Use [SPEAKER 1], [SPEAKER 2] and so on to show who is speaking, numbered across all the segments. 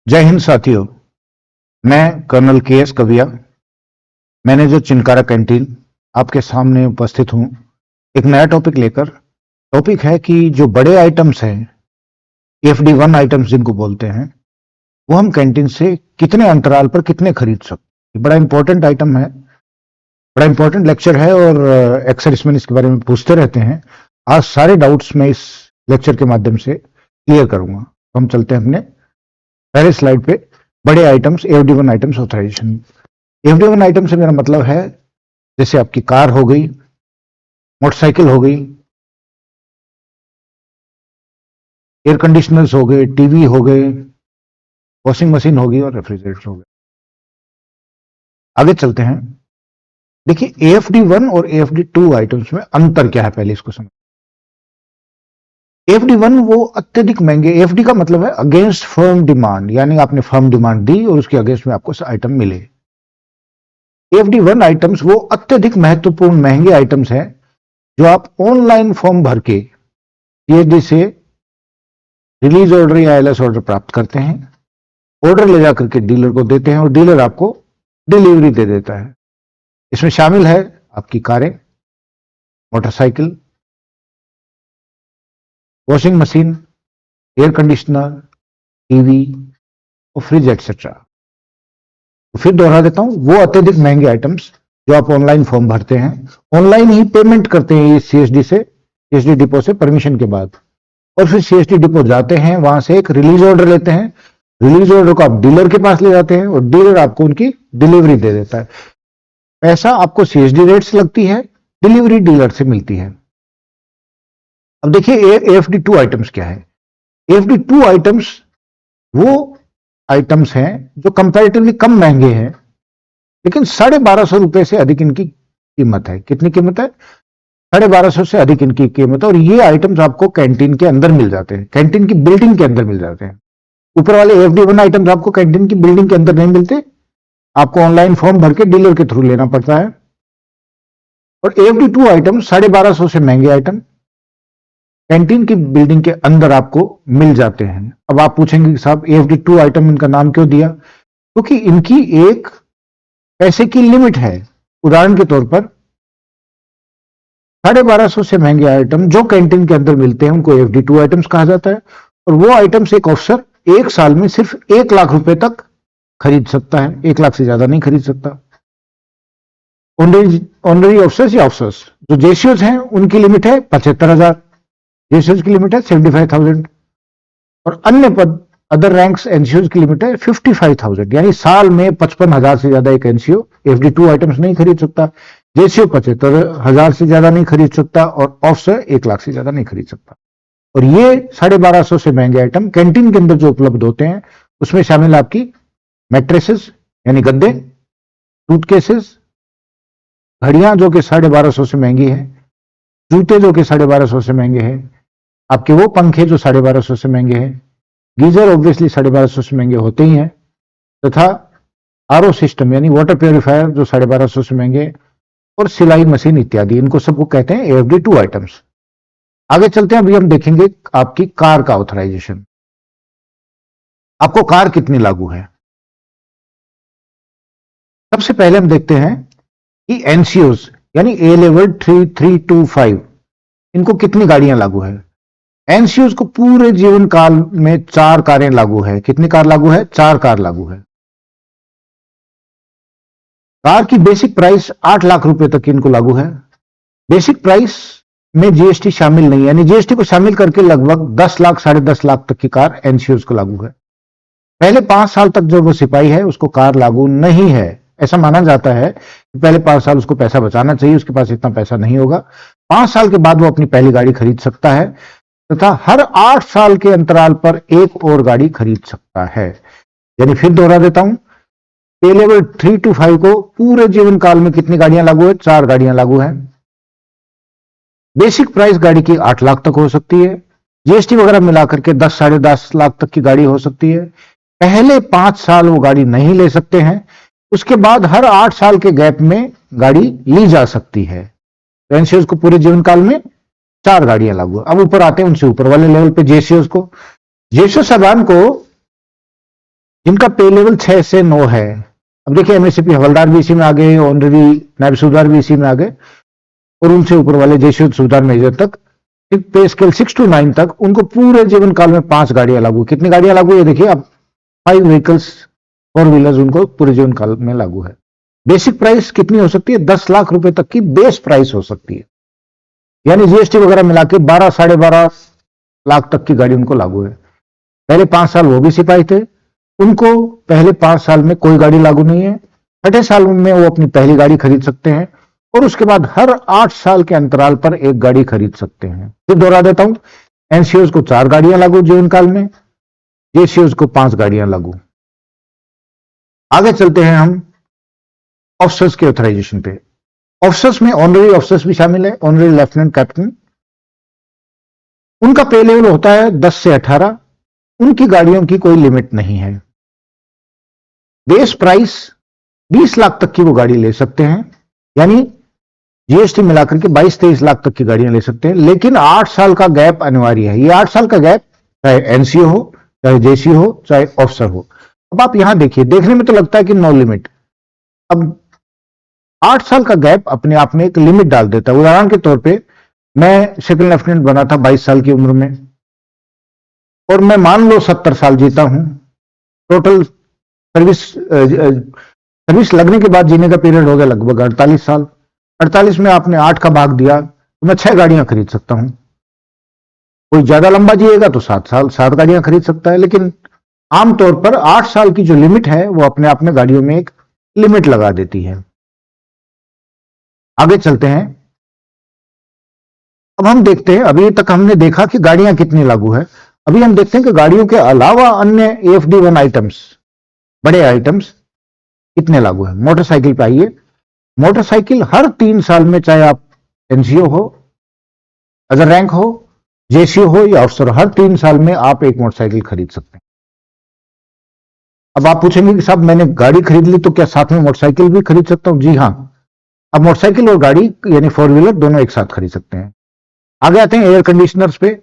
[SPEAKER 1] जय हिंद साथियों। मैं कर्नल के S Kavia, manager chinkara canteen, आपके सामने उपस्थित हूं एक नया टॉपिक लेकर। टॉपिक है कि जो बड़े आइटम्स हैं, FD1 आइटम्स जिनको बोलते हैं, वो हम कैंटीन से कितने अंतराल पर कितने खरीद सकते हैं। बड़ा इंपॉर्टेंट आइटम है, बड़ा इंपॉर्टेंट लेक्चर है और अक्सर इसमें इसके बारे में पूछते रहते हैं। आज सारे डाउट्स मैं इस लेक्चर के माध्यम से क्लियर करूंगा। हम चलते हैं अपने पहले स्लाइड पे। बड़े items, FD1 items authorisation. FD1 item से मेरा मतलब है जैसे आपकी कार हो गई, मोटरसाइकिल हो गई, एयर कंडीशनर्स हो गए, टीवी हो गए, वॉशिंग मशीन होगी और रेफ्रिजरेटर हो गए। आगे चलते हैं। देखिए AFD1 और AFD2 आइटम्स में अंतर क्या है, पहले इसको समझ। AFD1 वो अत्यधिक महंगे, AFD का मतलब है अगेंस्ट फर्म डिमांड, यानी आपने फर्म डिमांड दी और उसके अगेंस्ट में आपको आइटम मिले। AFD1 आइटम्स वो अत्यधिक महत्वपूर्ण महंगे आइटम्स हैं जो आप ऑनलाइन फॉर्म भर के CSD से रिलीज ऑर्डर या LS ऑर्डर प्राप्त करते हैं, ऑर्डर ले जाकर के डीलर को देते हैं और डीलर आपको डिलीवरी दे देता है। इसमें शामिल है आपकी कारें, motorcycle, washing machine, air conditioner, TV और फ्रिज एक्सेट्रा। तो फिर दोहरा देता हूं, वो अत्यधिक महंगे आइटम्स जो आप ऑनलाइन फॉर्म भरते हैं, ऑनलाइन ही पेमेंट करते हैं CSD डिपो से परमिशन के बाद, और फिर CSD डिपो जाते हैं, वहां से एक रिलीज ऑर्डर लेते हैं, रिलीज ऑर्डर को आप डीलर के पास ले जाते हैं और डीलर आपको उनकी डिलीवरी दे देता है। पैसा आपको CSD रेट से लगती है, डिलीवरी डीलर से मिलती है। अब देखिए AFD2 आइटम्स क्या है। AFD2 आइटम्स वो आइटम्स हैं जो कंपैरेटिवली कम महंगे हैं, लेकिन 1250 रुपए से अधिक इनकी कीमत है। कितनी कीमत है? 1250 से अधिक इनकी कीमत है। और ये आइटम्स आपको कैंटीन के अंदर मिल जाते हैं, कैंटीन की बिल्डिंग के अंदर मिल जाते हैं। ऊपर वाले AFD1 आइटम्स आपको कैंटीन की बिल्डिंग के अंदर नहीं मिलते, आपको ऑनलाइन फॉर्म भर के डीलर के थ्रू लेना पड़ता है। और AFD2 आइटम 1250 से महंगे आइटम कैंटीन की बिल्डिंग के अंदर आपको मिल जाते हैं। अब आप पूछेंगे कि साहब AFD2 आइटम इनका नाम क्यों दिया? क्योंकि इनकी एक पैसे की लिमिट है। उदाहरण के तौर पर 1250 से महंगे आइटम जो कैंटीन के अंदर मिलते हैं उनको AFD2 आइटम्स कहा जाता है। और वो आइटम्स एक ऑफिसर एक साल में सिर्फ 1 लाख रुपए तक खरीद सकता है, 1 लाख से ज्यादा नहीं खरीद सकता। ऑनरी ऑफिसर्स या ऑफिसर्स जो जेसीओज हैं उनकी लिमिट है 75,000, जेसीओज की लिमिट है 75,000, और अन्य पद अदर रैंक्स एनसीओज की लिमिट है 55,000, यानी साल में 55,000 से ज्यादा एक एनसीओ FD2 आइटम्स नहीं खरीद सकता, जेसीओ 75,000 से ज्यादा नहीं खरीद सकता और ऑफिसर 1 लाख से ज्यादा नहीं खरीद सकता। और ये 1250 से महंगे आइटम कैंटीन के अंदर जो उपलब्ध होते हैं उसमें शामिल आपकी मैट्रेसेस यानी गद्दे, सूटकेसेस, घड़ियां जो कि 1250 से महंगी है, जूते जो कि 1250 से महंगे हैं, आपके वो पंखे जो 1250 से महंगे हैं, गीजर ऑब्वियसली 1250 से महंगे होते ही हैं, तथा RO सिस्टम यानी वाटर प्योरीफायर जो 1250 से महंगे, और सिलाई मशीन इत्यादि, इनको सबको कहते हैं AFD2 आइटम्स। आगे चलते हैं। अभी हम देखेंगे आपकी कार का ऑथराइजेशन। आपको कार कितनी लागू है? सबसे पहले हम देखते हैं कि एनसीओज यानी A लेवल 3, 3 to 5 इनको कितनी गाड़ियां लागू है। एनसीओज को पूरे जीवन काल में 4 कारें लागू है। कितनी कार लागू है? 4 कार लागू है। कार की बेसिक प्राइस 8 लाख रुपए तक इनको लागू है। बेसिक प्राइस में GST शामिल नहीं है, यानी GST को शामिल करके लगभग 10 लाख 10.5 लाख तक की कार एनसीओज को लागू है। पहले 5 साल तक जो वो सिपाही है उसको कार लागू नहीं है। ऐसा माना जाता है कि पहले 5 साल उसको पैसा बचाना चाहिए, उसके पास इतना पैसा नहीं होगा। 5 साल के बाद वो अपनी पहली गाड़ी खरीद सकता है तथा हर 8 साल के अंतराल पर एक और गाड़ी खरीद सकता है। यानी फिर दोहरा देता हूं, पे लेवल 3 to 5 को पूरे जीवन काल में कितनी गाड़ियां लागू है? 4 गाड़ियां लागू है। बेसिक प्राइस गाड़ी की 8 लाख तक हो सकती है, GST वगैरह मिलाकर के 10 10.5 लाख तक की गाड़ी हो सकती है। पहले 5 साल वो गाड़ी नहीं ले सकते हैं, उसके बाद हर 8 साल के गैप में गाड़ी ली जा सकती है। तो एनसीओज को पूरे जीवन काल में 4 गाड़ियां लागू है। अब ऊपर आते हैं उनसे ऊपर वाले लेवल पे जेसीओज को। जेसीओ सामान को जिनका पे लेवल 6 से 9 है। अब देखिए एमएससीपी हवलदार भी इसी में आ गए, ऑनरेरी नायब सूबेदार भी इसी में आ गए, और उनसे ऊपर वाले जैसे सूबेदार मेजर तक पे स्केल 6 to 9 तक उनको पूरे जीवन काल में 5 गाड़ियां लागू। कितनी गाड़ियां लागू है देखिए, अब 5 व्हीकल्स 4 व्हीलर्स उनको पूरे जीवन काल में लागू है। बेसिक प्राइस कितनी हो सकती है? 10 लाख रुपए तक की बेस प्राइस हो सकती है, यानी जीएसटी वगैरह मिला के 12 साढ़े 12 लाख तक की गाड़ी उनको लागू है। पहले 5 साल वो भी सिपाही थे, उनको पहले 5 साल में कोई गाड़ी लागू नहीं है। 6ठे साल में वो अपनी पहली गाड़ी खरीद सकते हैं, और उसके बाद हर 8 साल के अंतराल पर एक गाड़ी खरीद सकते हैं। फिर दोहरा देता हूं, एनसीओज को 4 गाड़ियां लागू जीवन काल में, जेसीओज को 5 गाड़ियां लागू। आगे चलते हैं हम ऑफिसर्स के ऑथराइजेशन पे। ऑफिसर्स में ऑनरेरी ऑफिसर्स भी शामिल है, ऑनरेरी लेफ्टिनेंट कैप्टन। उनका पे लेवल होता है 10 से 18। उनकी गाड़ियों की कोई लिमिट नहीं है। बेस प्राइस 20 लाख तक की वो गाड़ी ले सकते हैं, यानी जीएसटी मिलाकर के 22-23 लाख तक की गाड़ियां ले सकते हैं, लेकिन 8 साल का गैप अनिवार्य है। ये 8 साल का गैप चाहे एनसीओ हो, चाहे जेसी हो, चाहे ऑफिसर हो। अब आप यहां देखिए, देखने में तो लगता है कि नो लिमिट, अब 8 साल का गैप अपने आप में एक लिमिट डाल देता है। उदाहरण के तौर पे मैं सेकंड लेफ्टिनेंट बना था 22 साल की उम्र में, और मैं मान लो 70 साल जीता हूं। टोटल सर्विस लगने के बाद जीने का पीरियड हो गया लगभग 48 साल। 48 में आपने 8 का भाग दिया तो मैं 6 गाड़ियां खरीद सकता हूं। कोई ज्यादा लंबा जिएगा तो 7 साल 7 गाड़ियां खरीद सकता है, लेकिन आमतौर पर 8 साल की जो लिमिट है वो अपने आप में गाड़ियों में एक लिमिट लगा देती है। आगे चलते हैं। अब हम देखते हैं, अभी तक हमने देखा कि गाड़ियां कितनी लागू है। अभी हम देखते हैं कि गाड़ियों के अलावा अन्य AFD1 आइटम्स, बड़े आइटम्स कितने लागू है। मोटरसाइकिल पे आइए। मोटरसाइकिल हर 3 साल में, चाहे आप एनसीओ हो, अदर रैंक हो, जेसीओ हो या अफसर, हर 3 साल में आप एक मोटरसाइकिल खरीद सकते हैं। अब आप पूछेंगे कि साहब मैंने गाड़ी खरीद ली तो क्या साथ में मोटरसाइकिल भी खरीद सकता हूं? जी हां, अब मोटरसाइकिल और गाड़ी यानी 4 व्हीलर दोनों एक साथ खरीद सकते हैं। आगे आते हैं एयर कंडीशनर्स पे।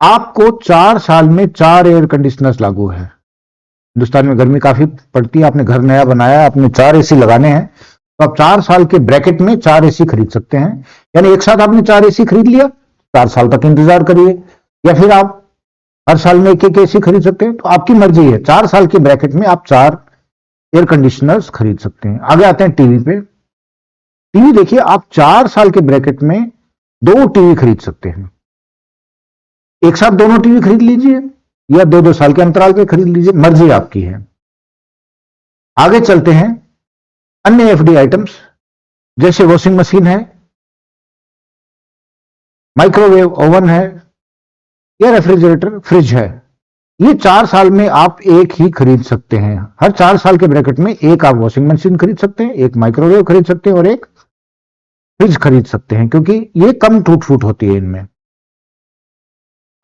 [SPEAKER 1] आपको 4 साल में 4 एयर कंडीशनर्स लागू है। हिंदुस्तान में गर्मी काफी पड़ती है, आपने घर नया बनाया, आपने 4 एसी लगाने हैं, तो आप 4 साल के ब्रैकेट में 4 एसी खरीद सकते हैं। यानी एक साथ आपने 4 एसी खरीद लिया, 4 साल तक इंतजार करिए, या फिर आप हर साल में एक एसी खरीद सकते हैं, तो आपकी मर्जी है। 4 साल के ब्रैकेट में आप 4 एयर कंडीशनर्स खरीद सकते हैं। आगे आते हैं टीवी पे। टीवी देखिए, आप 4 साल के ब्रैकेट में 2 टीवी खरीद सकते हैं। एक साथ दोनों टीवी खरीद लीजिए या 2-2 साल के अंतराल पे खरीद लीजिए, मर्जी आपकी है। आगे चलते हैं अन्य एफडी आइटम्स, जैसे वॉशिंग मशीन है, माइक्रोवेव ओवन है, या रेफ्रिजरेटर फ्रिज है। ये 4 साल में आप एक ही खरीद सकते हैं। हर 4 साल के ब्रैकेट में एक आप वॉशिंग मशीन खरीद सकते हैं, एक माइक्रोवेव खरीद सकते हैं और एक फ्रिज खरीद सकते हैं, क्योंकि ये कम टूट फूट होती है इनमें।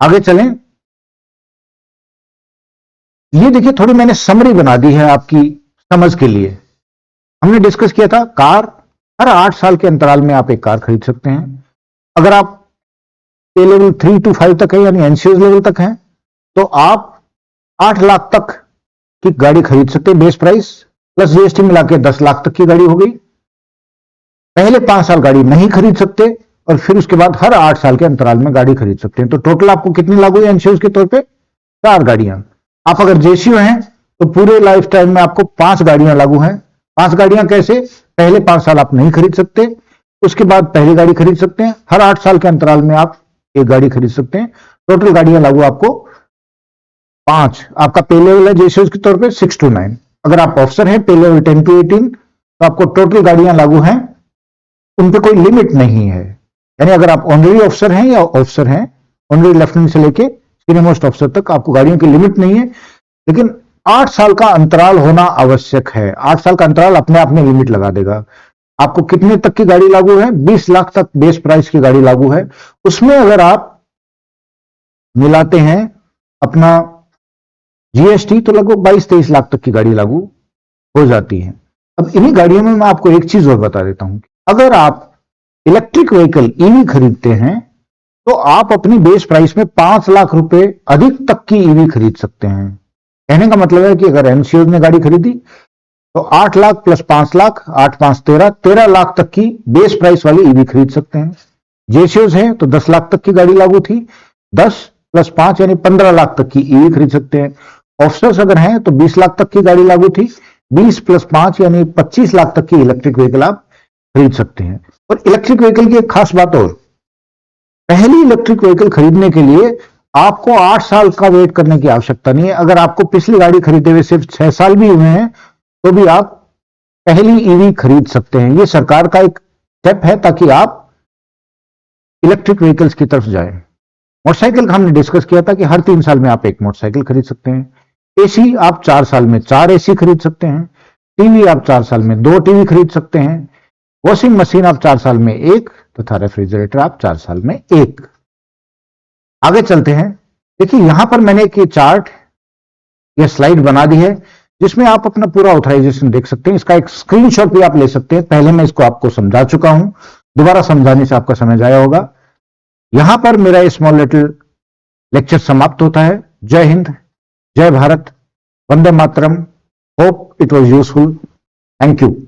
[SPEAKER 1] आगे चलें। ये देखिए, थोड़ी मैंने समरी बना दी है आपकी समझ के लिए। हमने डिस्कस किया था कार, हर 8 साल के अंतराल में आप एक कार खरीद सकते हैं। अगर आप पे लेवल 3 to 5 तक है, यानी एनसीओ लेवल तक है, तो आप 8 लाख तक की गाड़ी खरीद सकते हैं। बेस प्राइस प्लस जीएसटी मिला के 10 लाख तक की गाड़ी हो गई। पहले 5 साल गाड़ी नहीं खरीद सकते, और फिर उसके बाद हर 8 साल के अंतराल में गाड़ी खरीद सकते हैं। तो टोटल आपको कितनी लागू है एनसीओ के तौर पे? 4 गाड़ियां। आप अगर जेसीओ हैं तो पूरे लाइफ टाइम में आपको 5 गाड़ियां लागू हैं। 5 गाड़ियां कैसे? पहले 5 साल आप नहीं खरीद सकते, उसके बाद पहली गाड़ी खरीद सकते हैं, हर 8 साल के अंतराल में आप एक गाड़ी खरीद सकते हैं। टोटल गाड़ियां लागू आपको 5। आपका पे लेवल है जेसीओ के तौर पे 6 to 9। अगर आप ऑफिसर हैं, पे लेवल 10 to 18, तो आपको टोटल गाड़ियां लागू हैं, उन पे कोई लिमिट नहीं है। यानी अगर आप ऑनरेरी ऑफिसर हैं या ऑफिसर हैं, ऑनरेरी लेफ्टिनेंट से लेके सीनियर मोस्ट ऑफिसर तक, आपको गाड़ियों की लिमिट नहीं है, लेकिन 8 साल का अंतराल होना आवश्यक है। 8 साल का अंतराल अपने आप में लिमिट लगा देगा। आपको कितने तक की गाड़ी लागू है? 20 लाख तक बेस प्राइस की गाड़ी लागू है। उसमें अगर आप मिलाते हैं अपना जीएसटी तो लगभग 22-23 लाख तक की गाड़ी लागू हो जाती है। अब इन्हीं गाड़ियों में मैं आपको एक चीज और बता देता हूं, अगर आप इलेक्ट्रिक व्हीकल ईवी खरीदते हैं तो आप अपनी बेस प्राइस में 5 लाख रुपए अधिक तक की ईवी खरीद सकते हैं। कहने का मतलब है कि अगर एनसीओज ने गाड़ी खरीदी तो 8 लाख प्लस 5 लाख, 8 5 13 लाख तक की बेस प्राइस वाली ईवी खरीद सकते हैं। जेसीओज हैं तो 10 लाख तक की गाड़ी लागू थी, 10 प्लस 5 यानी 15 लाख तक की ईवी खरीद सकते हैं। ऑफिसर्स अगर हैं तो 20 लाख तक की गाड़ी लागू थी, 20 प्लस 5 यानी 25 लाख तक की इलेक्ट्रिक व्हीकल आप खरीद सकते हैं। और इलेक्ट्रिक व्हीकल की एक खास बात और, पहली इलेक्ट्रिक व्हीकल खरीदने के लिए आपको 8 साल का वेट करने की आवश्यकता नहीं है। अगर आपको पिछली गाड़ी खरीदे हुए सिर्फ 6 साल भी हुए हैं तो भी आप पहली ईवी खरीद सकते हैं। ये सरकार का एक स्टेप है ताकि आप इलेक्ट्रिक व्हीकल्स की तरफ जाएं। मोटरसाइकिल का हमने डिस्कस किया था कि हर 3 साल में आप एक मोटरसाइकिल खरीद सकते हैं। एसी आप 4 साल में 4 एसी खरीद सकते हैं। टीवी आप 4 साल में 2 टीवी खरीद सकते हैं। वॉशिंग मशीन आप 4 साल में 1 तथा रेफ्रिजरेटर आप 4 साल में 1। आगे चलते हैं। देखिए यहां पर मैंने एक चार्ट या स्लाइड बना दी है जिसमें आप अपना पूरा ऑथराइजेशन देख सकते हैं। इसका एक स्क्रीनशॉट भी आप ले सकते हैं। पहले मैं इसको आपको समझा चुका हूं, दोबारा समझाने से आपका समय जाया होगा। यहां पर मेरा स्मॉल लिटिल लेक्चर समाप्त होता है। जय हिंद, जय भारत, वंदे मातरम। Hope it was useful. Thank you.